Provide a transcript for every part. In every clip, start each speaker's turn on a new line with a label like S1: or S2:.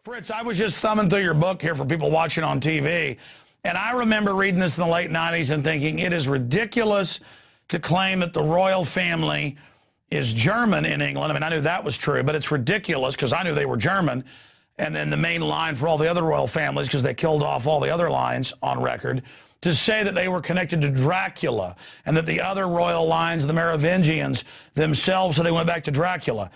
S1: Fritz, I was just thumbing through your book here for people watching on TV, and I remember reading this in the late 90s and thinking it is ridiculous to claim that the royal family is German in England. I mean, I knew that was true, but it's ridiculous because I knew they were German. And then the main line for all the other royal families, because they killed off all the other lines on record, to say that they were connected to Dracula and that the other royal lines, the Merovingians themselves, so they went back to Dracula.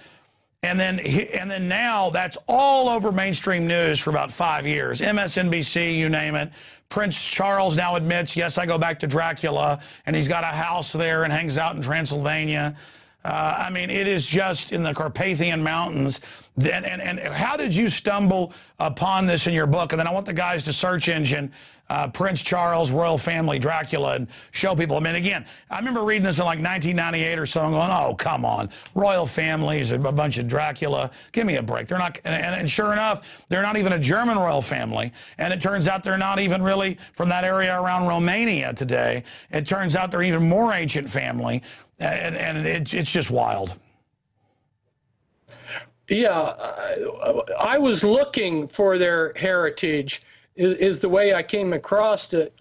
S1: And then now that's all over mainstream news for about 5 years. MSNBC, you name it. Prince Charles now admits, yes, I go back to Dracula, and he's got a house there and hangs out in Transylvania. I mean, it is just in the Carpathian Mountains. And how did you stumble upon this in your book? And then I want the guys to search engine Prince Charles, Royal Family, Dracula, and show people. I mean, again, I remember reading this in like 1998 or so and going, oh, come on. Royal families, a bunch of Dracula. Give me a break. They're not, and sure enough, they're not even a German royal family. And it turns out they're not even really from that area around Romania today. It turns out they're even more ancient family. And it's just wild.
S2: Yeah, I was looking for their heritage, is the way I came across it.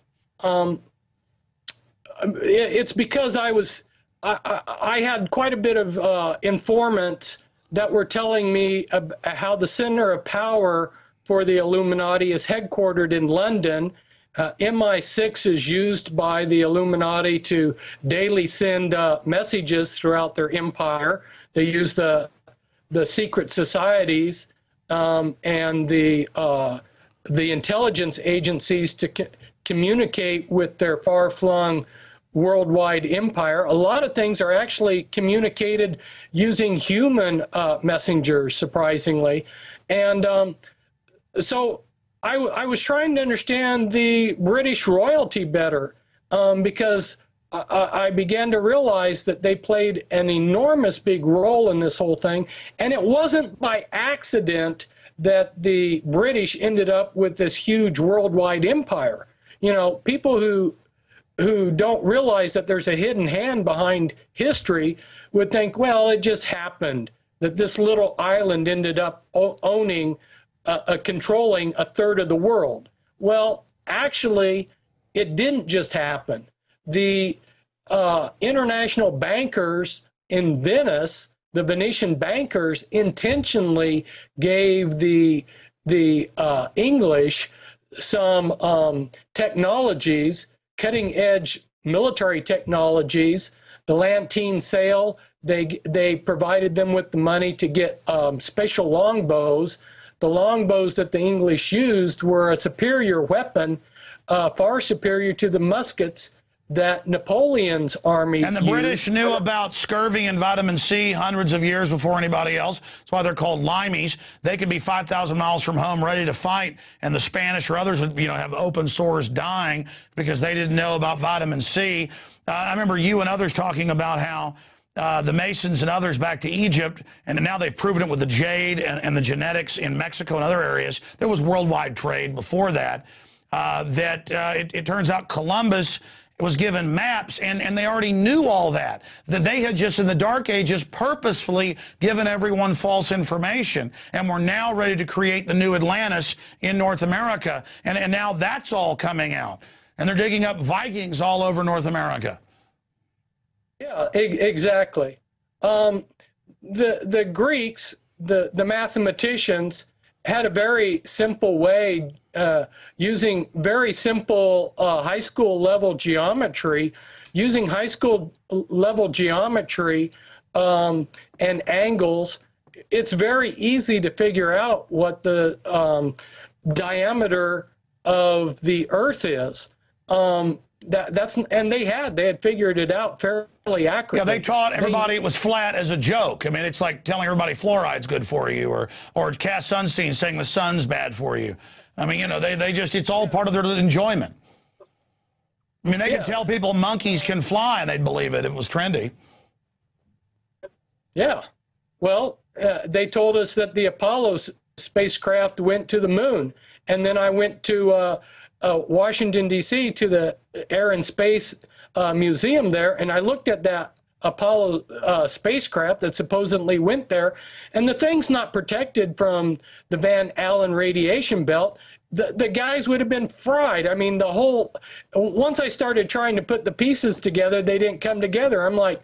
S2: It's because I had quite a bit of informants that were telling me how the center of power for the Illuminati is headquartered in London. MI6 is used by the Illuminati to daily send messages throughout their empire. They use the secret societies and the intelligence agencies to communicate with their far-flung worldwide empire. A lot of things are actually communicated using human messengers, surprisingly. And so I was trying to understand the British royalty better because I began to realize that they played an enormous big role in this whole thing. And it wasn't by accident that the British ended up with this huge worldwide empire. You know, people who don't realize that there's a hidden hand behind history would think, well, it just happened that this little island ended up owning controlling a third of the world. Well, actually, it didn't just happen. The international bankers in Venice, the Venetian bankers, intentionally gave the English some technologies, cutting-edge military technologies. The Lantine sail, they provided them with the money to get special longbows. The longbows that the English used were a superior weapon, far superior to the muskets that Napoleon's army used.
S1: And the British knew about scurvy and vitamin C hundreds of years before anybody else. That's why they're called limeys. They could be 5,000 miles from home ready to fight, and the Spanish or others would, have open sores dying because they didn't know about vitamin C. I remember you and others talking about how the Masons and others back to Egypt, and now they've proven it with the jade and the genetics in Mexico and other areas. There was worldwide trade before that. It turns out Columbus was given maps, and they already knew all that. That they had just in the Dark Ages purposefully given everyone false information, and we're now ready to create the new Atlantis in North America. And now that's all coming out. And they're digging up Vikings all over North America.
S2: Yeah, exactly. The Greeks, the mathematicians, had a very simple way using very simple high school level geometry, using high school level geometry and angles. It's very easy to figure out what the diameter of the Earth is. And they had figured it out fairly accurately.
S1: Yeah, they taught everybody it was flat as a joke. I mean, it's like telling everybody fluoride's good for you, or Cass Sunstein saying the sun's bad for you. I mean, they just, it's all part of their enjoyment. I mean, they could tell people monkeys can fly and they'd believe it if it was trendy.
S2: Yeah. Well, they told us that the Apollo spacecraft went to the moon. And then I went to Washington, D.C., to the Air and Space Museum there, and I looked at that Apollo spacecraft that supposedly went there, and the thing's not protected from the Van Allen radiation belt. The guys would have been fried. I mean, once I started trying to put the pieces together, they didn't come together. I'm like,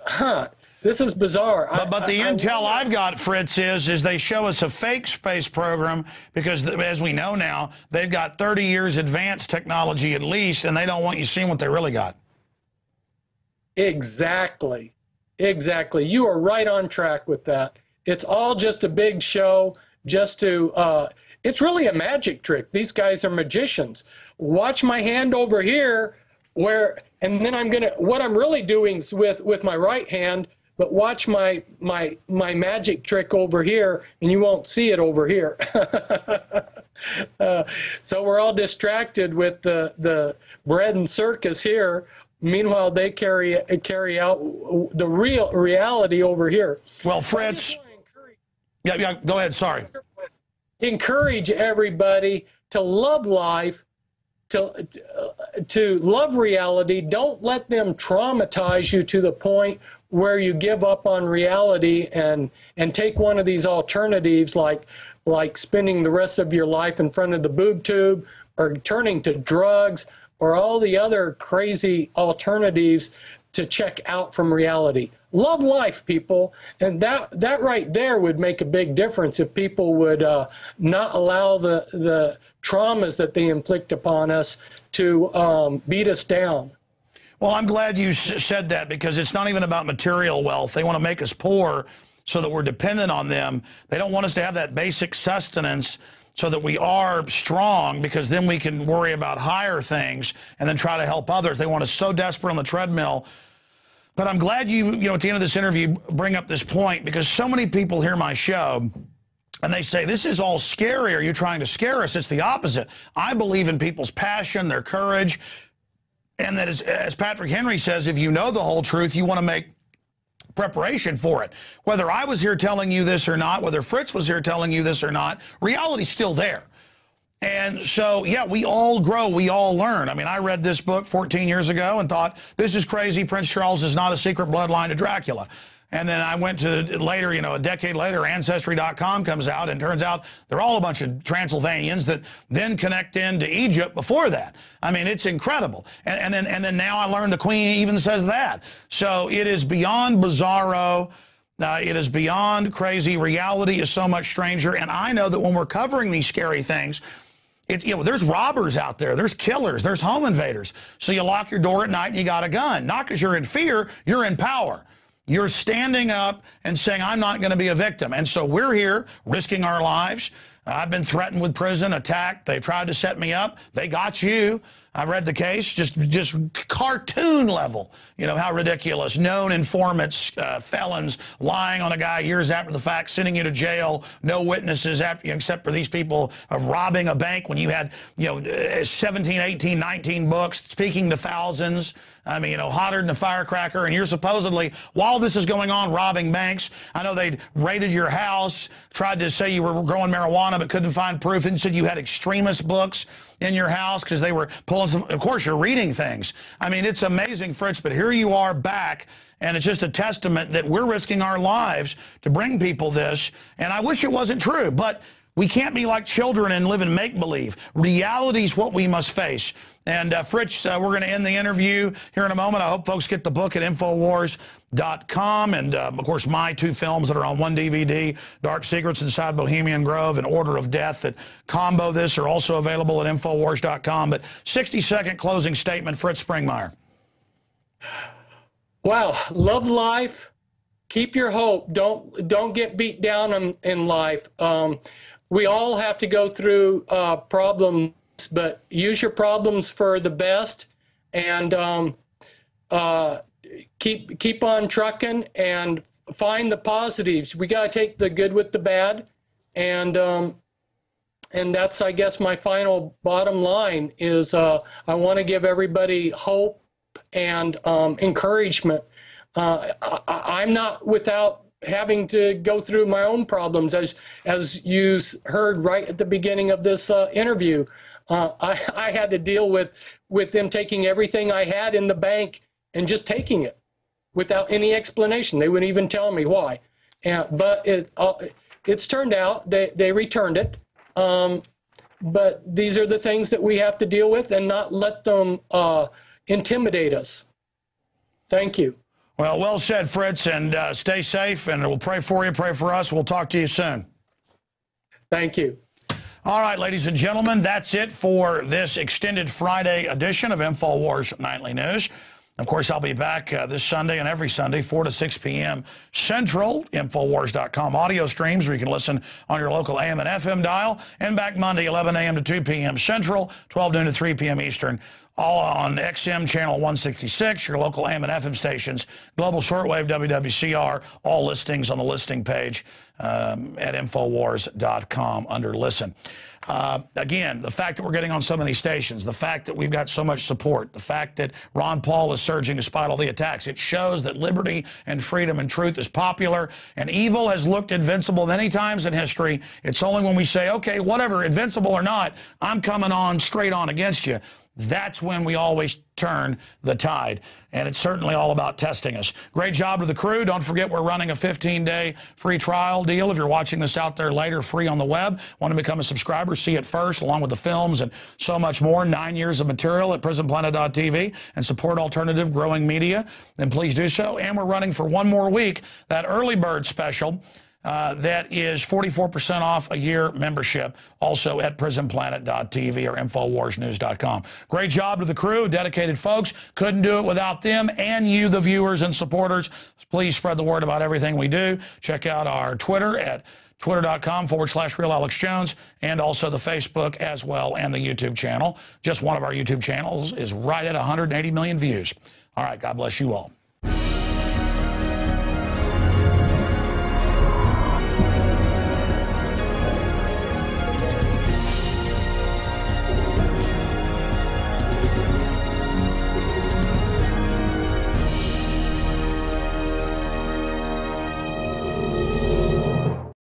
S2: huh, this is bizarre.
S1: But the intel I've got, Fritz, is they show us a fake space program because, as we know now, they've got 30 years advanced technology at least, and they don't want you seeing what they really got.
S2: Exactly. Exactly. You are right on track with that. It's all just a big show just to... it's really a magic trick. These guys are magicians. Watch my hand over here, and then what I'm really doing is with my right hand, but watch my magic trick over here, and you won't see it over here. So we're all distracted with the bread and circus here. Meanwhile, they carry out the real reality over here.
S1: Well, Fritz, yeah, go ahead. Sorry.
S2: Encourage everybody to love life, to love reality. Don't let them traumatize you to the point where you give up on reality and take one of these alternatives like spending the rest of your life in front of the boob tube or turning to drugs or all the other crazy alternatives to check out from reality. Love life, people, and that right there would make a big difference if people would not allow the traumas that they inflict upon us to beat us down.
S1: Well, I'm glad you said that, because it's not even about material wealth. They want to make us poor so that we're dependent on them. They don't want us to have that basic sustenance so that we are strong, because then we can worry about higher things and then try to help others. They want us so desperate on the treadmill. But I'm glad you at the end of this interview, bring up this point, because so many people hear my show and they say, this is all scary. Are you trying to scare us? It's the opposite. I believe in people's passion, their courage, and that, as Patrick Henry says, if you know the whole truth, you want to make preparation for it. Whether I was here telling you this or not, whether Fritz was here telling you this or not, reality's still there. And so, yeah, we all grow, we all learn. I mean, I read this book 14 years ago and thought, this is crazy. Prince Charles is not a secret bloodline to Dracula. And then I went to later, a decade later, Ancestry.com comes out, and turns out they're all a bunch of Transylvanians that then connect into Egypt before that. I mean, it's incredible. And then now I learned the Queen even says that. So it is beyond bizarro. It is beyond crazy. Reality is so much stranger. And I know that when we're covering these scary things, there's robbers out there, there's killers, there's home invaders. So you lock your door at night and you got a gun. Not because you're in fear, you're in power. You're standing up and saying, I'm not going to be a victim. And so we're here risking our lives. I've been threatened with prison, attacked. They tried to set me up. They got you. I read the case, just cartoon level. How ridiculous. Known informants, felons, lying on a guy years after the fact, sending you to jail, no witnesses except for these people of robbing a bank when you had 17, 18, 19 books, speaking to thousands. I mean, hotter than a firecracker, and you're supposedly, while this is going on, robbing banks. I know they'd raided your house, tried to say you were growing marijuana, but couldn't find proof, and said you had extremist books in your house because they were pulling some. Of course, you're reading things. I mean, it's amazing, Fritz, but here you are back, and it's just a testament that we're risking our lives to bring people this, and I wish it wasn't true, but we can't be like children and live in make-believe. Reality is what we must face. And Fritz, we're going to end the interview here in a moment. I hope folks get the book at Infowars.com. And, of course, my two films that are on one DVD, Dark Secrets Inside Bohemian Grove and Order of Death, that combo this, are also available at Infowars.com. But 60-second closing statement, Fritz Springmeier.
S2: Wow. Love life. Keep your hope. Don't get beat down in life. We all have to go through problems, but use your problems for the best, and keep on trucking and find the positives. We got to take the good with the bad, and that's, I guess, my final bottom line is I want to give everybody hope and encouragement. I'm not without having to go through my own problems, as you heard right at the beginning of this interview. I had to deal with them taking everything I had in the bank and just taking it. without any explanation. They wouldn't even tell me why. But it's turned out they returned it. But these are the things that we have to deal with and not let them intimidate us. Thank you.
S1: Well, well said, Fritz, and stay safe, and we'll pray for you, pray for us. We'll talk to you soon.
S2: Thank you.
S1: All right, ladies and gentlemen, that's it for this extended Friday edition of InfoWars Nightly News. Of course, I'll be back this Sunday and every Sunday, 4 to 6 p.m. Central, Infowars.com audio streams where you can listen on your local AM and FM dial, and back Monday, 11 a.m. to 2 p.m. Central, 12 noon to 3 p.m. Eastern, all on XM channel 166, your local AM and FM stations, global shortwave WWCR, all listings on the listing page at Infowars.com under Listen. Again, the fact that we're getting on so many stations, the fact that we've got so much support, the fact that Ron Paul is surging despite all the attacks, it shows that liberty and freedom and truth is popular, and evil has looked invincible many times in history. It's only when we say, okay, whatever, invincible or not, I'm coming on straight on against you. That's when we always turn the tide. And it's certainly all about testing us. Great job to the crew. Don't forget we're running a 15-day free trial deal. If you're watching this out there later, free on the web, want to become a subscriber, see it first, along with the films and so much more. 9 years of material at prisonplanet.tv, and support alternative growing media, then please do so. And we're running for one more week that early bird special. That is 44% off a year membership, also at prisonplanet.tv or InfoWarsNews.com. Great job to the crew, dedicated folks. Couldn't do it without them and you, the viewers and supporters. Please spread the word about everything we do. Check out our Twitter at twitter.com/RealAlexJones, and also the Facebook as well, and the YouTube channel. Just one of our YouTube channels is right at 180 million views. All right, God bless you all.